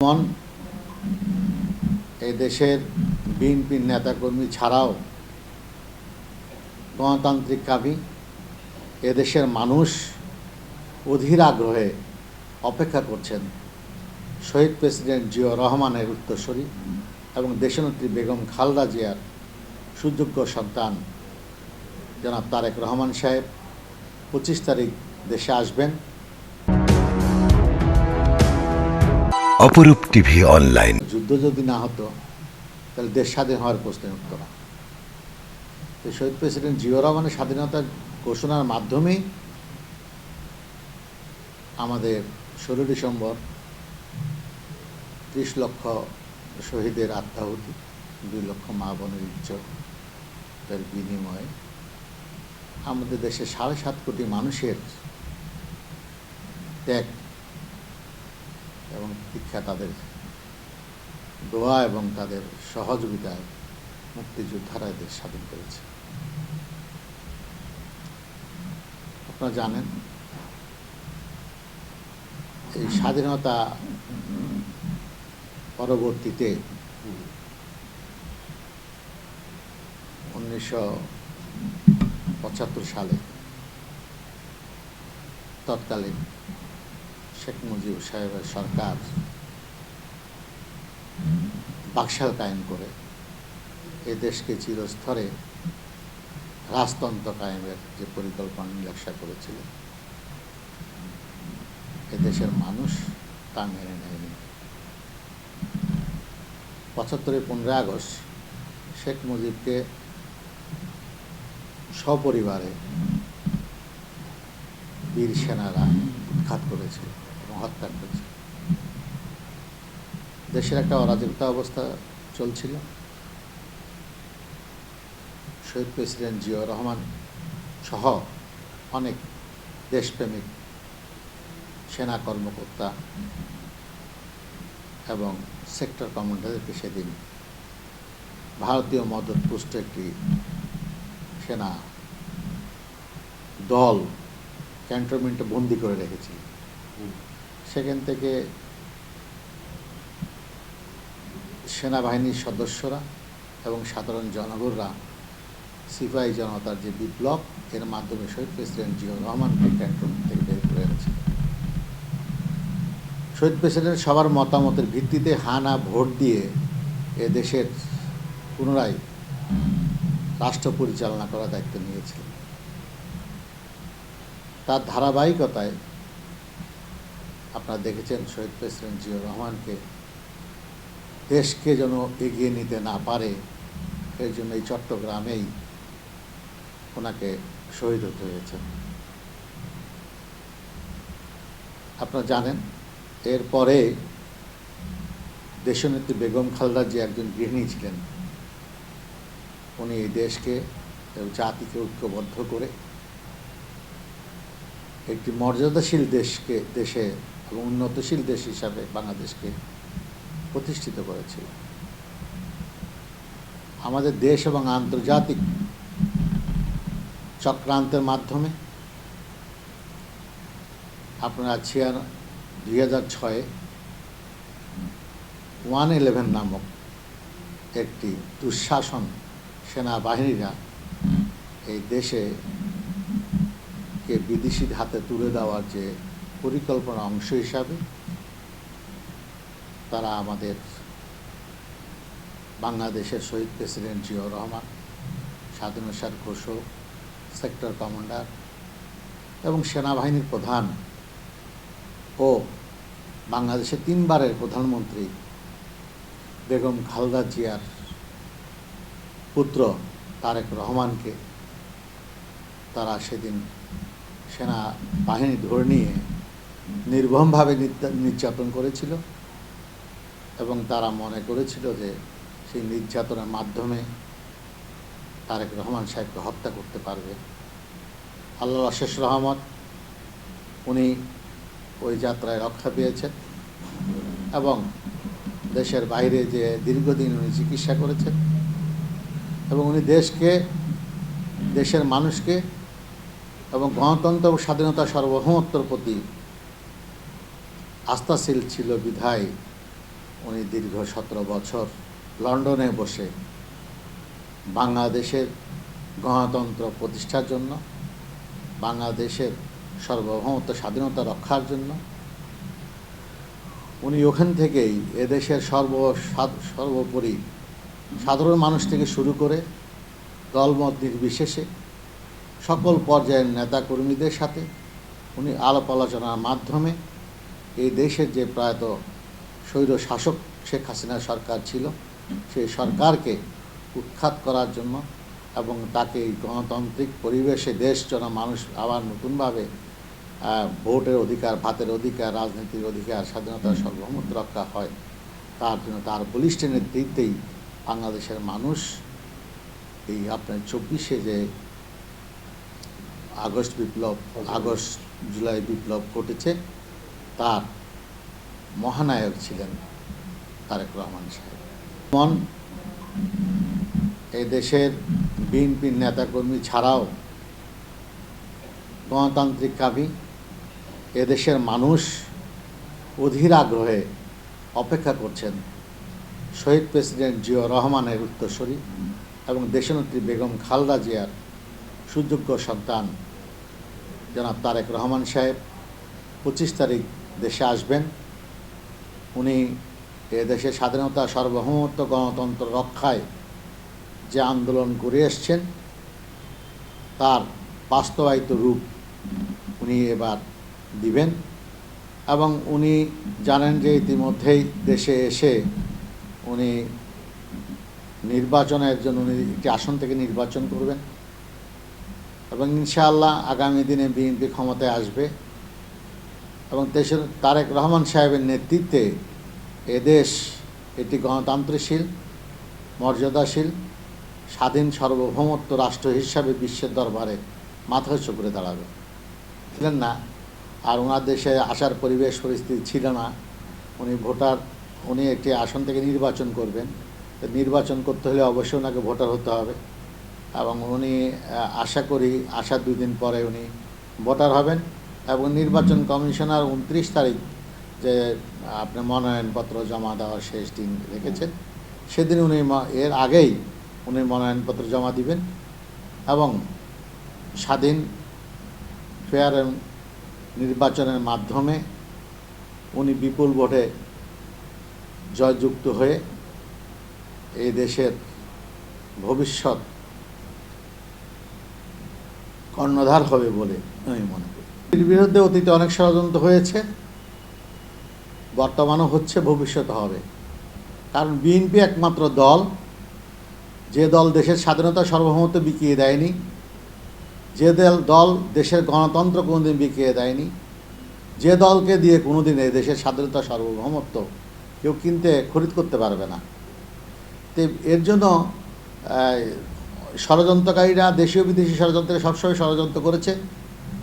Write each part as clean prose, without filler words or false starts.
মন এই দেশের বিএনপির নেতাকর্মী ছাড়াও গণতান্ত্রিক কাবি এদেশের মানুষ অধীর আগ্রহে অপেক্ষা করছেন শহীদ প্রেসিডেন্ট জিয়াউর রহমানের উত্তরসূরি এবং দেশনেত্রী বেগম খালেদা জিয়ার সুযোগ্য সন্তান জনাব তারেক রহমান সাহেব 25 তারিখ দেশে আসবেন। অপরূপ টিভি অনলাইন। যুদ্ধ যদি না হতো তাহলে দেশ স্বাধীন হওয়ার প্রশ্নই উঠত না। তো শহীদ প্রেসিডেন্ট জিয়াউর রহমানের স্বাধীনতার ঘোষণার মাধ্যমেই আমাদের 16 ডিসেম্বর 30 লক্ষ শহীদের আত্মাহুতি, 2 লক্ষ মা বোনের ইজ্জতের বিনিময়ে আমাদের দেশের 7.5 কোটি মানুষের ত্যাগ এবং দীক্ষা, তাদের দোয়া এবং তাদের সহযোগিতায় মুক্তিযোদ্ধারা দেশ স্বাধীন করেছে। আপনারা জানেন এই স্বাধীনতা পরবর্তীতে 1975 সালে তৎকালীন শেখ মুজিব সাহেবের সরকার বাকশাল কায়েম করে এ দেশকে চিরস্তরে রাজতন্ত্র কায়েমের যে পরিকল্পনা নির্দেশনা করেছিল, এদেশের মানুষ তা মেনে নেয়নি। 75-এর 15 আগস্ট শেখ মুজিবকে সপরিবারে বীর সেনারা উৎখাত করেছিল এবং হত্যা করেছিল। দেশের একটা অরাজকতা অবস্থা চলছিল। শহীদ প্রেসিডেন্ট জিয়াউর রহমান সহ অনেক দেশপ্রেমিক সেনা কর্মকর্তা এবং সেক্টর কমান্ডারদেরকে সেদিন ভারতীয় মদতপুষ্ট একটি সেনা দল ক্যান্টনমেন্টে বন্দি করে রেখেছিল। সেখান থেকে সেনাবাহিনীর সদস্যরা এবং সাধারণ জনগণরা সিপাহী জনতার যে বিপ্লব, এর মাধ্যমে শহীদ প্রেসিডেন্ট জিয়াউর রহমানকে ক্যান্টনমেন্ট থেকে বের করে এনেছে। শহীদ প্রেসিডেন্ট সবার মতামতের ভিত্তিতে হানা ভোট দিয়ে এ দেশের পুনরায় রাষ্ট্র পরিচালনা করার দায়িত্ব নিয়েছিলেন। তার ধারাবাহিকতায় আপনারা দেখেছেন শহীদ প্রেসিডেন্ট জিয়াউর রহমানকে দেশকে যেন এগিয়ে নিতে না পারে, এর জন্য এই চট্টগ্রামেই ওনাকে শহীদ হতে হয়েছে। আপনারা জানেন এরপরে দেশনেত্রী বেগম খালেদা জিয়া একজন গৃহিণী ছিলেন। উনি এই দেশকে এবং জাতিকে ঐক্যবদ্ধ করে একটি মর্যাদাশীল দেশে এবং উন্নতশীল দেশ হিসাবে বাংলাদেশকে প্রতিষ্ঠিত করেছিল। আমাদের দেশ এবং আন্তর্জাতিক চক্রান্তের মাধ্যমে আপনারা 2006-এ 111 নামক একটি দুঃশাসন সেনাবাহিনীরা এই দেশে বিদেশির হাতে তুলে দেওয়ার যে পরিকল্পনা অংশ হিসাবে তারা আমাদের বাংলাদেশের শহীদ প্রেসিডেন্ট জিয়াউর রহমান, স্বাধীনতার ঘোষক, সেক্টর কমান্ডার এবং সেনাবাহিনীর প্রধান ও বাংলাদেশের 3বারের প্রধানমন্ত্রী বেগম খালেদা জিয়ার পুত্র তারেক রহমানকে তারা সেদিন সেনাবাহিনী ধরে নিয়ে নির্মমভাবে নির্যাতন করেছিল এবং তারা মনে করেছিল যে সেই নির্যাতনের মাধ্যমে তারেক রহমান সাহেবকে হত্যা করতে পারবে। আল্লাহর অশেষ রহমত, উনি ওই যাত্রায় রক্ষা পেয়েছেন এবং দেশের বাইরে যে দীর্ঘদিন উনি চিকিৎসা করেছেন এবং উনি দেশকে, দেশের মানুষকে এবং গণতন্ত্র ও স্বাধীনতা সার্বভৌমত্বের প্রতি আস্থাশীল ছিল বিধায় উনি দীর্ঘ 17 বছর লন্ডনে বসে বাংলাদেশের গণতন্ত্র প্রতিষ্ঠার জন্য, বাংলাদেশের সার্বভৌমত্ব স্বাধীনতা রক্ষার জন্য উনি ওখান থেকেই এদেশের সর্বোপরি সাধারণ মানুষ থেকে শুরু করে দলমত নির্বিশেষে সকল পর্যায়ের নেতাকর্মীদের সাথে উনি আলাপ আলোচনার মাধ্যমে এই দেশের যে প্রয়াত স্বৈর শাসক শেখ হাসিনা সরকার ছিল সেই সরকারকে উৎখাত করার জন্য এবং তাকে এই গণতান্ত্রিক পরিবেশে দেশ যেন মানুষ আবার নতুনভাবে ভোটের অধিকার, ভাতের অধিকার, রাজনীতির অধিকার, স্বাধীনতার সার্বভৌমত্ব রক্ষা হয়, তার জন্য তার বলিষ্ঠ নেতৃত্বেই বাংলাদেশের মানুষ এই আপনার 24শে যে জুলাই বিপ্লব ঘটেছে তার মহানায়ক ছিলেন তারেক রহমান সাহেব। এই দেশের বিএনপির নেতাকর্মী ছাড়াও গণতান্ত্রিক কাবি এদেশের মানুষ অধীর আগ্রহে অপেক্ষা করছেন শহীদ প্রেসিডেন্ট জিয়াউর রহমানের উত্তরসূরি এবং দেশনেত্রী বেগম খালেদা জিয়ার সুযোগ্য সন্তান জনাব তারেক রহমান সাহেব 25 তারিখ দেশে আসবেন। উনি এদেশের স্বাধীনতা, সার্বভৌমত্ব, গণতন্ত্র রক্ষায় যে আন্দোলন করে এসছেন তার বাস্তবায়িত রূপ উনি এবার দিবেন এবং উনি জানেন যে ইতিমধ্যেই দেশে এসে উনি নির্বাচনের জন্য উনি একটি আসন থেকে নির্বাচন করবেন এবং ইনশাআল্লাহ আগামী দিনে বিএনপি ক্ষমতায় আসবে এবং দেশের তারেক রহমান সাহেবের নেতৃত্বে এদেশ একটি গণতন্ত্রশীল, মর্যাদাশীল, স্বাধীন সার্বভৌমত্ব রাষ্ট্র হিসাবে বিশ্বের দরবারে মাথা উঁচু করে দাঁড়াবে। ছিলেন না, আর ওনার দেশে আসার পরিবেশ পরিস্থিতি ছিল না। উনি একটি আসন থেকে নির্বাচন করবেন, নির্বাচন করতে হলে অবশ্যই ওনাকে ভোটার হতে হবে এবং উনি আশা করি আসার 2 দিন পরে উনি ভোটার হবেন এবং নির্বাচন কমিশনার 29 তারিখ যে আপনার মনোনয়নপত্র জমা দেওয়ার শেষ দিন রেখেছেন, সেদিন উনি এর আগেই উনি মনোনয়নপত্র জমা দিবেন এবং স্বাধীন, ফেয়ার নির্বাচনের মাধ্যমে উনি বিপুল ভোটে জয়যুক্ত হয়ে এই দেশের ভবিষ্যৎ কর্ণধার হবে বলে আমি মনে করি। এর বিরুদ্ধে অতীতে অনেক ষড়যন্ত্র হয়েছে, বর্তমানও হচ্ছে, ভবিষ্যতে হবে। কারণ বিএনপি একমাত্র দল, যে দল দেশের স্বাধীনতা সার্বভৌমত্ব বিকিয়ে দেয়নি, যে দল দেশের গণতন্ত্র কোনোদিন বিকিয়ে দেয়নি, যে দলকে দিয়ে কোনোদিন এই দেশের স্বাধীনতা সার্বভৌমত্ব কেউ খরিদ করতে পারবে না। তো এর জন্য ষড়যন্ত্রকারীরা দেশীয় বিদেশি ষড়যন্ত্রে সবসময় ষড়যন্ত্র করেছে।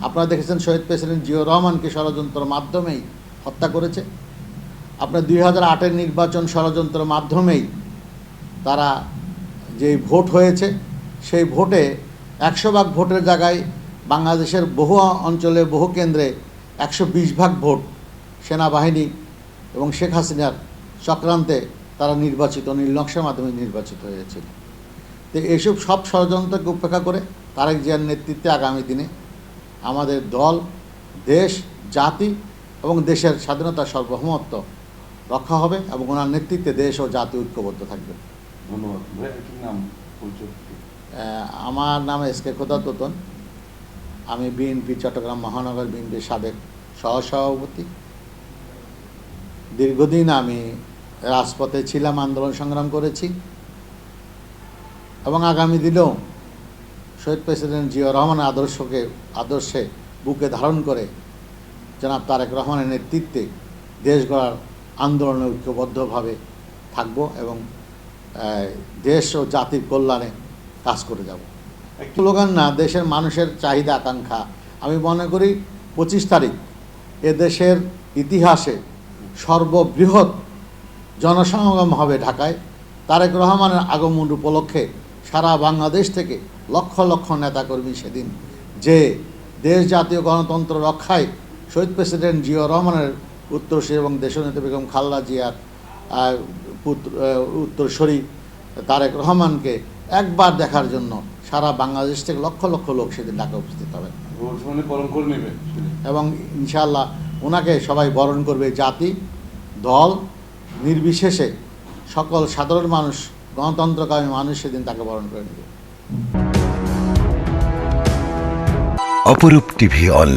আপনারা দেখেছেন শহীদ প্রেসিডেন্ট জিয়াউর রহমানকে ষড়যন্ত্রের মাধ্যমেই হত্যা করেছে। আপনার 2008-এর নির্বাচন ষড়যন্ত্রের মাধ্যমেই তারা যেই ভোট হয়েছে সেই ভোটে 100 ভাগ ভোটের জায়গায় বাংলাদেশের বহু অঞ্চলে, বহু কেন্দ্রে 120 ভাগ ভোট সেনাবাহিনী এবং শেখ হাসিনার চক্রান্তে তারা নীলনকশার মাধ্যমে নির্বাচিত হয়েছিল। তো এইসব সব ষড়যন্ত্রকে উপেক্ষা করে তারেক জিয়ার নেতৃত্বে আগামী দিনে আমাদের দল, দেশ, জাতি এবং দেশের স্বাধীনতা সার্বভৌমত্ব রক্ষা হবে এবং ওনার নেতৃত্বে দেশ ও জাতি ঐক্যবদ্ধ থাকবে। ধন্যবাদ। আমার নাম এসকে খোদা তোতন। আমি বিএনপি চট্টগ্রাম মহানগর বিএনপির সাবেক সহসভাপতি। দীর্ঘদিন আমি রাজপথে ছিলাম, আন্দোলন সংগ্রাম করেছি এবং আগামী দিনেও শহীদ প্রেসিডেন্ট জিয়াউর রহমানের আদর্শে বুকে ধারণ করে জনাব তারেক রহমানের নেতৃত্বে দেশ গড়ার আন্দোলনে ঐক্যবদ্ধভাবে থাকব এবং দেশ ও জাতির কল্যাণে কাজ করে যাব। স্লোগান না, দেশের মানুষের চাহিদা আকাঙ্ক্ষা। আমি মনে করি 25 তারিখ এদেশের ইতিহাসে সর্ববৃহৎ জনসমাগম হবে ঢাকায়। তারেক রহমানের আগমন উপলক্ষে সারা বাংলাদেশ থেকে লক্ষ লক্ষ নেতাকর্মী সেদিন যে দেশ, জাতীয় গণতন্ত্র রক্ষায় শহীদ প্রেসিডেন্ট জিয়াউর রহমানের উত্তরসূরি এবং দেশনেত্রী বেগম খালেদা জিয়ার উত্তরসূরি তারেক রহমানকে একবার দেখার জন্য সারা বাংলাদেশ থেকে লক্ষ লক্ষ লোক সেদিন ঢাকা উপস্থিত হবে এবং ইনশাআল্লাহ ওনাকে সবাই বরণ করবে, জাতি দল নির্বিশেষে সকল সাধারণ মানুষ, গণতন্ত্রকামী মানুষ সেদিন তাকে বরণ করে নেবে। অপরূপ টিভি অনলাইন।